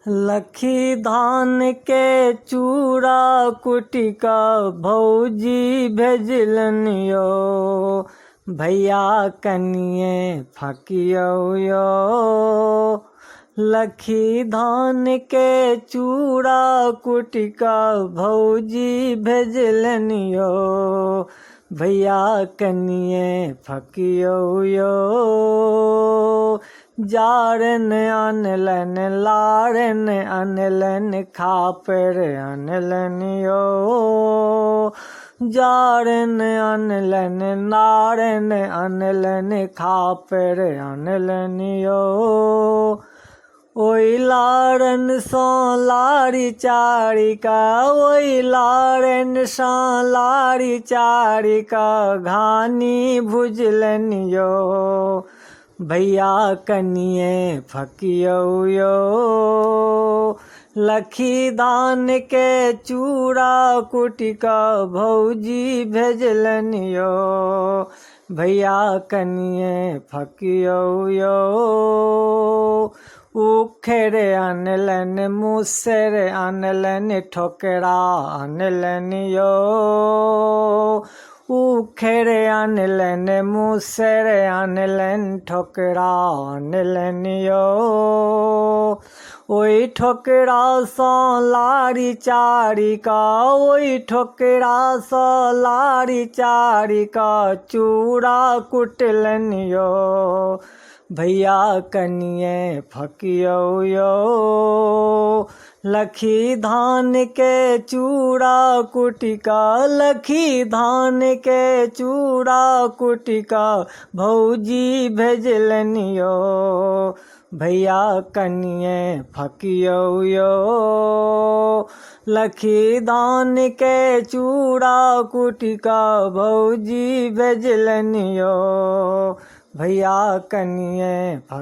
लखी धान के चूरा कुटी का भौजी भेजलनि यो, भैया कनिए फकियौ यो। लखी धान के चूरा कुटी का भौजी भेजलनि यो, भैया कनिए फकियौ यो। जारन अनलन लारन अनलन खापर अनलन यो, जारन अनलन नारन अनलन खापर अनलन यो। ओई लारन सो लारी चारिका, ओई लारन सो लारी चारिका घानी भुजलन यो, भैया कनिए फकियौ यो। लखी धान के चूरा कुटी का भौजी भेजलनि यो, भैया कनिए फकियौ यो। उखेर अनलन मुसेर अनलन ठोकरा अनलन यो, उखेर अनलन मुसेर अनलन ठोकरा अनलन यो। ओई ठोकरा सो लारी चारिका, ओई ठोकरा सो लारी चारिका चूड़ा कुटलन यो, भैया कनिए फकियौ यो। लखी धान के चूड़ा कुटी का, लखी धान के चूड़ा कुटी का भौजी भेजलनि यो, भैया कनिए फकियौ यो। लखी धान के चूड़ा कुटी का भौजी भेजलनि यो, भैया कनिए